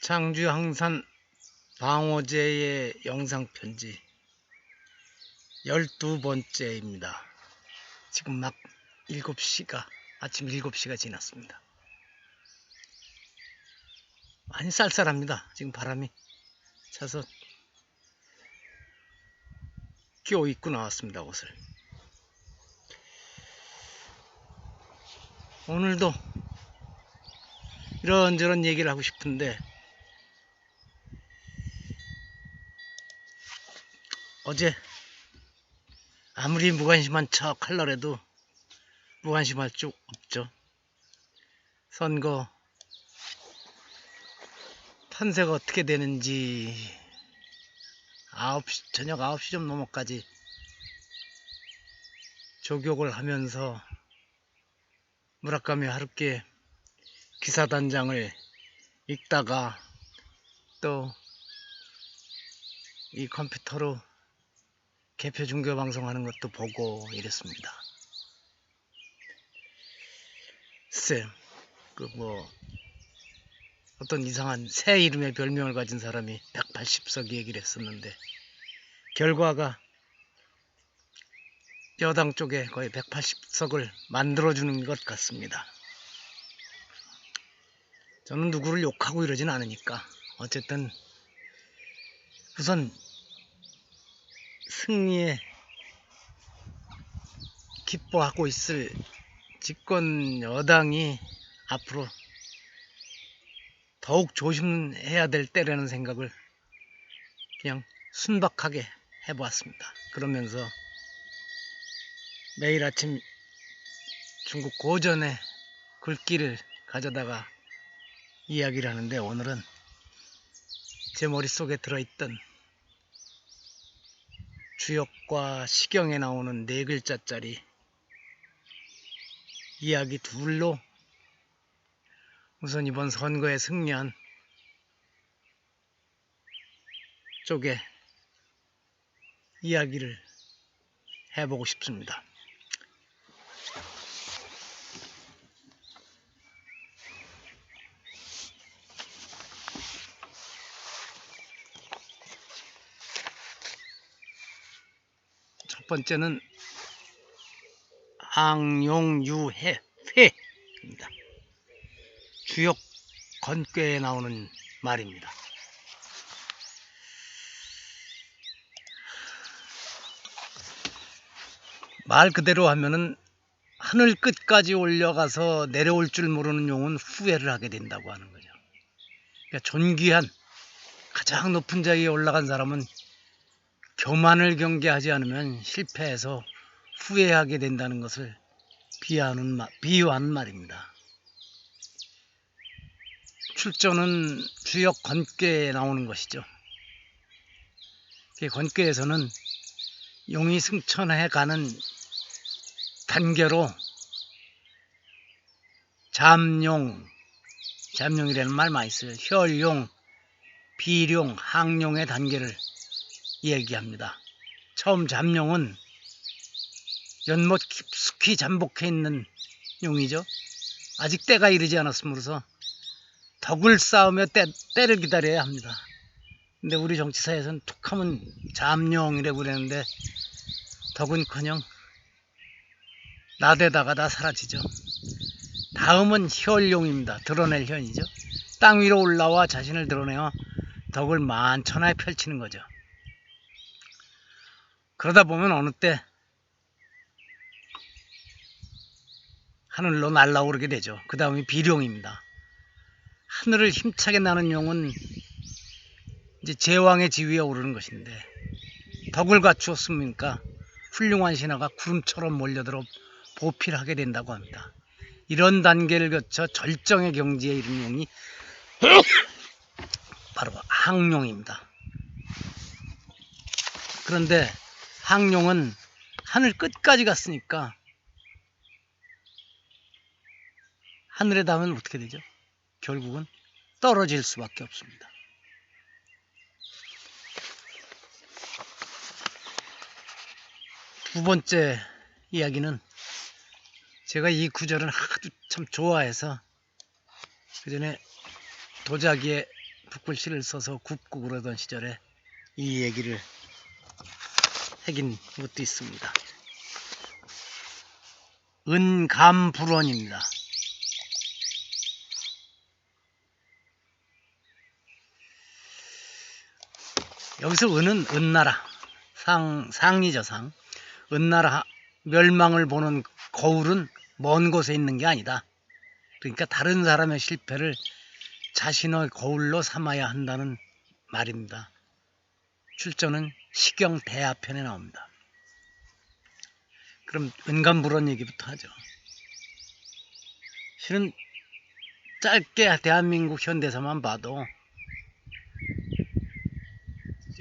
장주 항산 방어제의 영상편지 12번째입니다. 지금 막 아침 7시가 지났습니다. 많이 쌀쌀합니다. 지금 바람이 차서 끼워 입고 나왔습니다. 옷을. 오늘도 이런저런 얘기를 하고 싶은데 어제 아무리 무관심한 척 하려래도 무관심할 줄 없죠. 선거 판세가 어떻게 되는지 저녁 9시 좀 넘어까지 조격을 하면서 무라카미 하루키 기사단장을 읽다가 또 이 컴퓨터로 개표 중계 방송하는 것도 보고 이랬습니다. 글쎄, 어떤 이상한 새 이름의 별명을 가진 사람이 180석 얘기를 했었는데 결과가 여당 쪽에 거의 180석을 만들어주는 것 같습니다. 저는 누구를 욕하고 이러진 않으니까 어쨌든 우선 승리에 기뻐하고 있을 집권 여당이 앞으로 더욱 조심해야 될 때라는 생각을 그냥 순박하게 해보았습니다. 그러면서 매일 아침 중국 고전의 글귀를 가져다가 이야기를 하는데 오늘은 제 머릿속에 들어있던 주역과 시경에 나오는 4글자짜리 이야기 둘로 우선 이번 선거에 승리한 쪽에 이야기를 해보고 싶습니다. 첫 번째는 항용유해회입니다. 주역 건괴에 나오는 말입니다. 말 그대로 하면은 하늘 끝까지 올려가서 내려올 줄 모르는 용은 후회를 하게 된다고 하는 거죠. 그러니까 존귀한 가장 높은 자리에 올라간 사람은 교만을 경계하지 않으면 실패해서 후회하게 된다는 것을 비유하는 말입니다. 출전은 주역 건괴에 나오는 것이죠. 건괴에서는 용이 승천해 가는 단계로 잠용이라는 말 많이 써요. 혈용, 비룡, 항용의 단계를 얘기합니다. 처음 잠용은 연못 깊숙이 잠복해 있는 용이죠. 아직 때가 이르지 않았으므로서 덕을 쌓으며 때를 기다려야 합니다. 근데 우리 정치사에서는 툭하면 잠용이라고 그랬는데 덕은커녕 나대다가 다 사라지죠. 다음은 혈용입니다. 드러낼 혈이죠. 땅 위로 올라와 자신을 드러내어 덕을 만천하에 펼치는 거죠. 그러다 보면 어느 때 하늘로 날아오르게 되죠. 그 다음이 비룡입니다. 하늘을 힘차게 나는 용은 이제 제왕의 지위에 오르는 것인데 덕을 갖추었으니까 훌륭한 신하가 구름처럼 몰려들어 보필하게 된다고 합니다. 이런 단계를 거쳐 절정의 경지에 이른 용이 바로 항용입니다. 그런데 항용은 하늘 끝까지 갔으니까 하늘에 닿으면 어떻게 되죠? 결국은 떨어질 수밖에 없습니다. 두 번째 이야기는 제가 이 구절은 아주 참 좋아해서 그 전에 도자기에 붓글씨를 써서 굽고 그러던 시절에 이 얘기를 새긴 것도 있습니다. 은감불원입니다. 여기서 은은 은나라 상이죠. 상. 은나라 멸망을 보는 거울은 먼 곳에 있는 게 아니다. 그러니까 다른 사람의 실패를 자신의 거울로 삼아야 한다는 말입니다. 출처는 시경 대하편에 나옵니다. 그럼 은감불원 얘기부터 하죠. 실은 짧게 대한민국 현대사만 봐도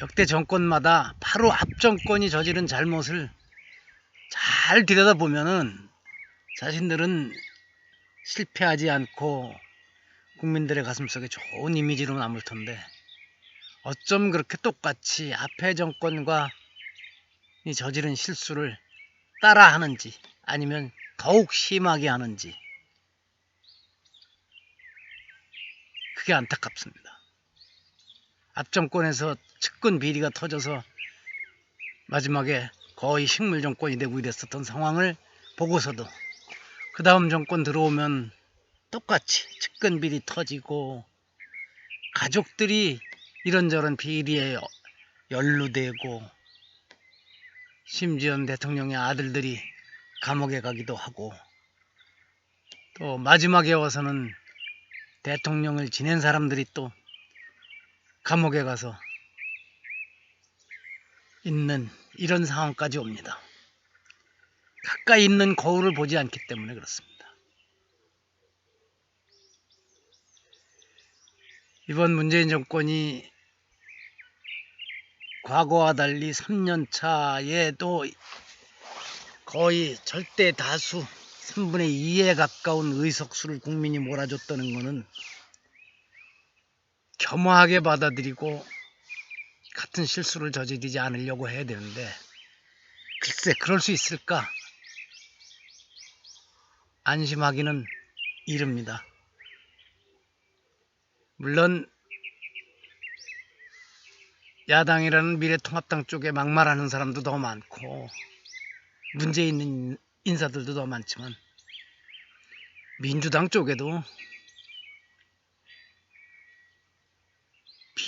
역대 정권마다 바로 앞 정권이 저지른 잘못을 잘 들여다보면은 자신들은 실패하지 않고 국민들의 가슴속에 좋은 이미지로 남을 텐데 어쩜 그렇게 똑같이 앞의 정권과 이 저지른 실수를 따라하는지 아니면 더욱 심하게 하는지 그게 안타깝습니다. 앞 정권에서 측근 비리가 터져서 마지막에 거의 식물 정권이 되고 이랬었던 상황을 보고서도 그 다음 정권 들어오면 똑같이 측근 비리 터지고 가족들이 이런저런 비리에 연루되고 심지어 대통령의 아들들이 감옥에 가기도 하고 또 마지막에 와서는 대통령을 지낸 사람들이 또 감옥에 가서 있는 이런 상황까지 옵니다. 가까이 있는 거울을 보지 않기 때문에 그렇습니다. 이번 문재인 정권이 과거와 달리 3년 차에도 거의 절대 다수 3분의 2에 가까운 의석수를 국민이 몰아줬다는 것은 겸허하게 받아들이고 같은 실수를 저지르지 않으려고 해야 되는데 글쎄 그럴 수 있을까? 안심하기는 이릅니다. 물론 야당이라는 미래통합당 쪽에 막말하는 사람도 더 많고 문제 있는 인사들도 더 많지만 민주당 쪽에도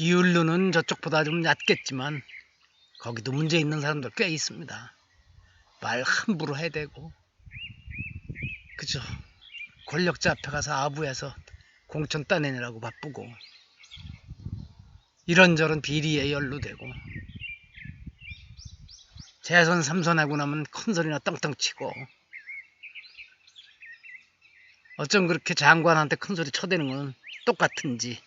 비율로는 저쪽보다 좀 얕겠지만 거기도 문제 있는 사람들 꽤 있습니다. 말 함부로 해대고 그죠? 권력자 앞에 가서 아부해서 공천 따내느라고 바쁘고 이런저런 비리에 연루되고 재선 3선하고 나면 큰소리나 떵떵 치고 어쩜 그렇게 장관한테 큰소리 쳐대는 건 똑같은지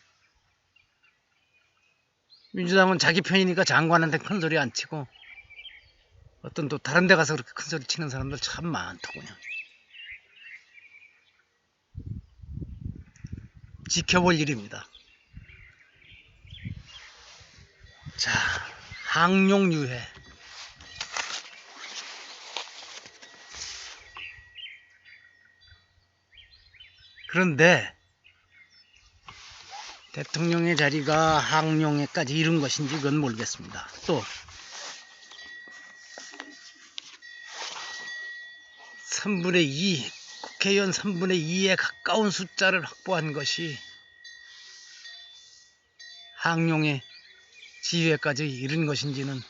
민주당은 자기 편이니까 장관한테 큰소리 안 치고 어떤 또 다른 데 가서 그렇게 큰소리 치는 사람들 참 많더군요. 지켜볼 일입니다. 자, 항룡유해. 그런데 대통령의 자리가 항룡에까지 이른 것인지 그건 모르겠습니다. 또 3분의 2, 국회의원 3분의 2에 가까운 숫자를 확보한 것이 항룡의 지휘에까지 이른 것인지는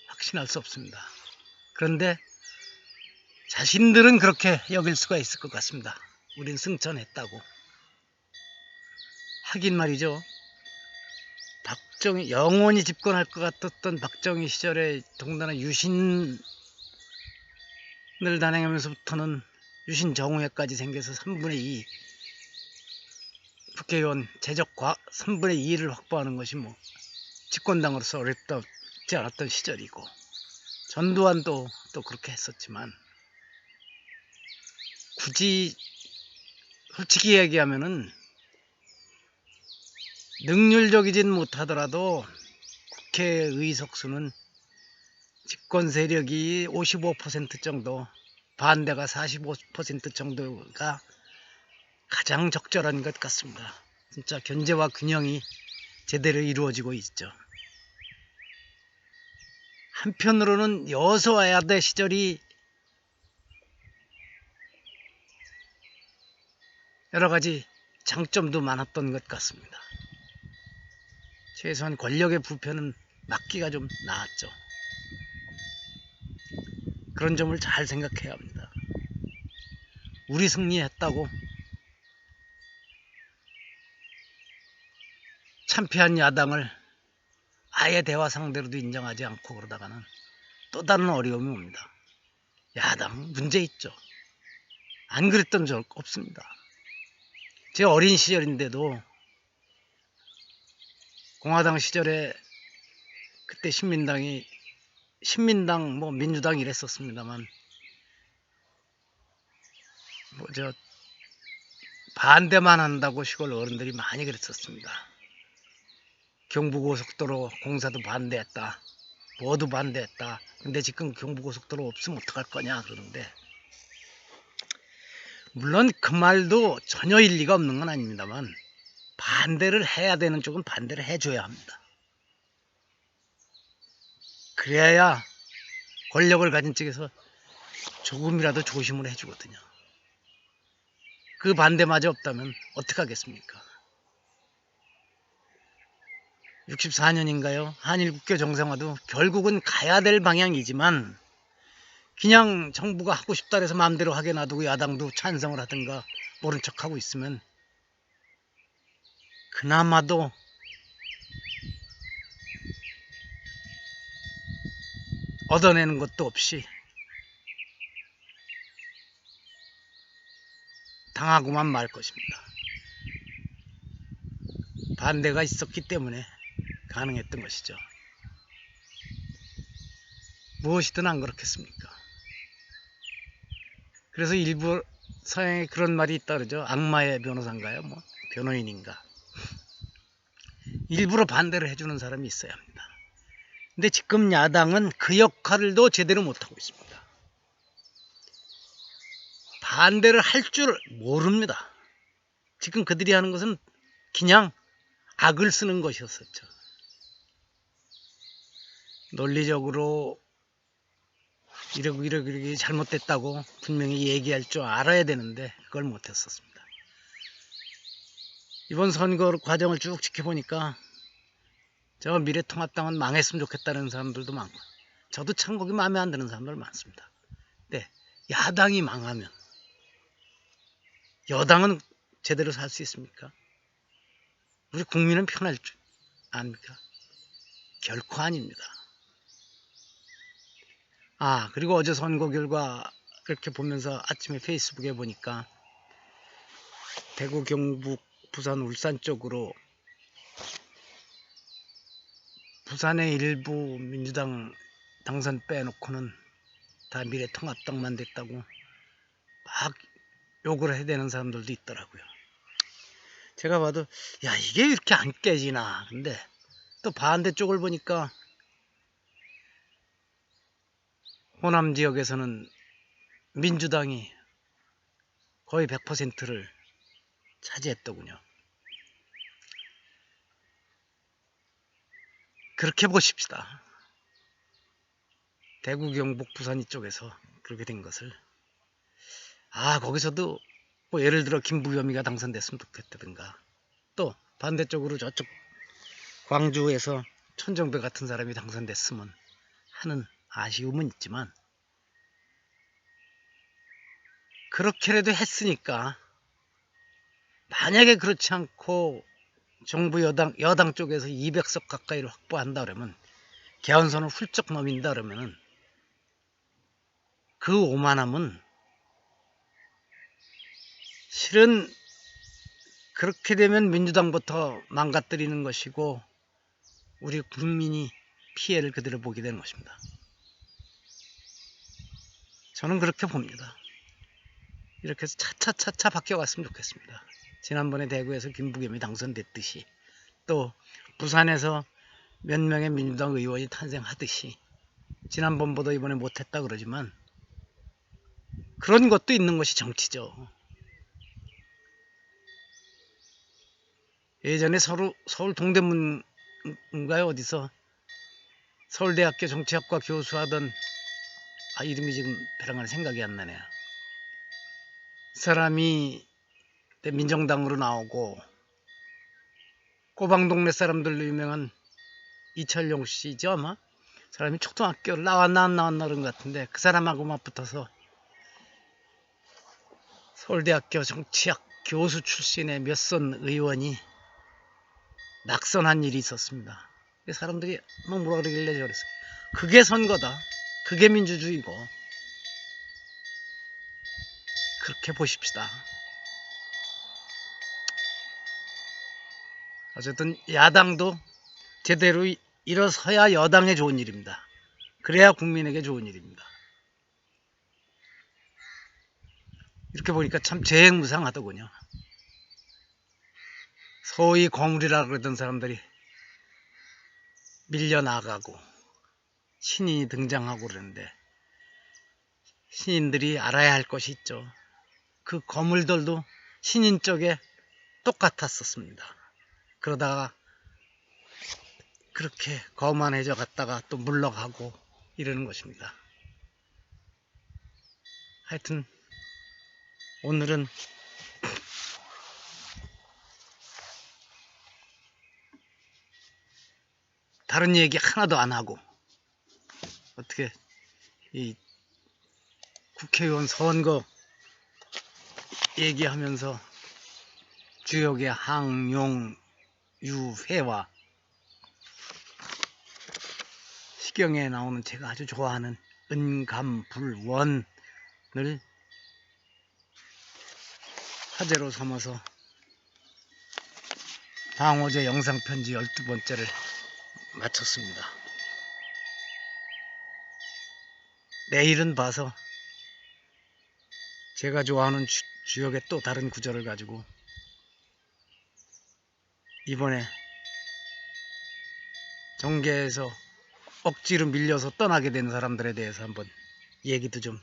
확신할 수 없습니다. 그런데 자신들은 그렇게 여길 수가 있을 것 같습니다. 우린 승천했다고. 하긴 말이죠. 박정희 영원히 집권할 것 같았던 박정희 시절에 더군다나 유신을 단행하면서부터는 유신 정우회까지 생겨서 3분의 2 국회의원 재적과 3분의 2를 확보하는 것이 뭐 집권당으로서 어렵지 않았던 시절이고 전두환도 또 그렇게 했었지만 굳이 솔직히 얘기하면은 능률적이진 못하더라도 국회 의석수는 집권 세력이 55% 정도, 반대가 45% 정도가 가장 적절한 것 같습니다. 진짜 견제와 균형이 제대로 이루어지고 있죠. 한편으로는 여소야대 시절이 여러 가지 장점도 많았던 것 같습니다. 최소한 권력의 부패는 막기가 좀 나았죠. 그런 점을 잘 생각해야 합니다. 우리 승리했다고 참패한 야당을 아예 대화 상대로도 인정하지 않고 그러다가는 또 다른 어려움이 옵니다. 야당 문제 있죠. 안 그랬던 적 없습니다. 제 어린 시절인데도 공화당 시절에 그때 신민당 뭐 민주당 이랬었습니다만 뭐 저 반대만 한다고 시골 어른들이 많이 그랬었습니다. 경부고속도로 공사도 반대했다. 모두 반대했다. 근데 지금 경부고속도로 없으면 어떡할 거냐 그러는데, 물론 그 말도 전혀 일리가 없는 건 아닙니다만 반대를 해야 되는 쪽은 반대를 해줘야 합니다. 그래야 권력을 가진 측에서 조금이라도 조심을 해주거든요. 그 반대마저 없다면 어떡하겠습니까? 64년인가요? 한일국교 정상화도 결국은 가야 될 방향이지만 그냥 정부가 하고 싶다 해서 마음대로 하게 놔두고 야당도 찬성을 하든가 모른 척하고 있으면 그나마도 얻어내는 것도 없이 당하고만 말 것입니다. 반대가 있었기 때문에 가능했던 것이죠. 무엇이든 안 그렇겠습니까? 그래서 일부 서양에 그런 말이 있다 그러죠. 악마의 변호사인가요? 뭐 변호인인가? 일부러 반대를 해주는 사람이 있어야 합니다. 근데 지금 야당은 그 역할도 제대로 못하고 있습니다. 반대를 할 줄 모릅니다. 지금 그들이 하는 것은 그냥 악을 쓰는 것이었었죠. 논리적으로 이렇게 잘못됐다고 분명히 얘기할 줄 알아야 되는데 그걸 못했었습니다. 이번 선거 과정을 쭉 지켜보니까 저 미래통합당은 망했으면 좋겠다는 사람들도 많고, 저도 참 거기 마음에 안 드는 사람들 많습니다. 근데 야당이 망하면 여당은 제대로 살 수 있습니까? 우리 국민은 편할 줄 압니까? 결코 아닙니다. 그리고 어제 선거 결과 그렇게 보면서 아침에 페이스북에 보니까 대구, 경북, 부산, 울산 쪽으로 부산의 일부 민주당 당선 빼놓고는 다 미래통합당만 됐다고 막 욕을 해대는 사람들도 있더라고요. 제가 봐도 이게 왜 이렇게 안 깨지나. 근데 또 반대쪽을 보니까 호남 지역에서는 민주당이 거의 100%를 차지했더군요. 그렇게 보십시다. 대구, 경북, 부산 이쪽에서 그렇게 된 것을. 거기서도 뭐 예를 들어 김부겸이가 당선됐으면 좋겠다든가, 또 반대쪽으로 저쪽 광주에서 천정배 같은 사람이 당선됐으면 하는 아쉬움은 있지만, 그렇게라도 했으니까 만약에 그렇지 않고 정부 여당 쪽에서 200석 가까이를 확보한다 그러면, 개헌선을 훌쩍 넘긴다 그러면은 그 오만함은 실은 그렇게 되면 민주당부터 망가뜨리는 것이고 우리 국민이 피해를 그대로 보게 되는 것입니다. 저는 그렇게 봅니다. 이렇게 해서 차차차차 바뀌어갔으면 좋겠습니다. 지난번에 대구에서 김부겸이 당선됐듯이, 또 부산에서 몇 명의 민주당 의원이 탄생하듯이, 지난번보다 이번에 못했다 그러지만 그런 것도 있는 것이 정치죠. 예전에 서울 동대문인가요? 어디서 서울대학교 정치학과 교수하던 이름이 지금 배랑간 생각이 안 나네요. 사람이 민정당으로 나오고 꼬방동네 사람들로 유명한 이철용 씨죠 아마. 사람이 초등학교를 나왔나 안 나왔나 그런 것 같은데 그 사람하고 맞붙어서 서울대학교 정치학 교수 출신의 몇 선 의원이 낙선한 일이 있었습니다. 사람들이 뭐 뭐라 그러길래 저랬어요. 그게 선거다. 그게 민주주의고. 그렇게 보십시다. 어쨌든 야당도 제대로 일어서야 여당에 좋은 일입니다. 그래야 국민에게 좋은 일입니다. 이렇게 보니까 참 재행무상하더군요. 소위 거물이라 그러던 사람들이 밀려나가고 신인이 등장하고 그러는데 신인들이 알아야 할 것이 있죠. 그 거물들도 신인 쪽에 똑같았었습니다. 그러다가 그렇게 거만해져 갔다가 또 물러가고 이러는 것입니다. 하여튼 오늘은 다른 얘기 하나도 안 하고 어떻게 이 국회의원 선거 얘기하면서 주역의 항용 유회와 시경에 나오는 제가 아주 좋아하는 은감불원을 화제로 삼아서 방어제 영상편지 12번째를 마쳤습니다. 내일은 봐서 제가 좋아하는 주역의 또 다른 구절을 가지고 이번에 정계에서 억지로 밀려서 떠나게 된 사람들에 대해서 한번 얘기도 좀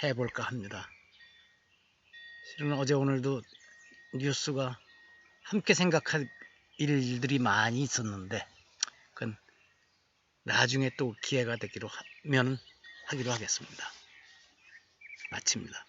해볼까 합니다. 실은 어제 오늘도 뉴스가 함께 생각할 일들이 많이 있었는데 그건 나중에 또 기회가 되기로 하면 하기로 하겠습니다. 마칩니다.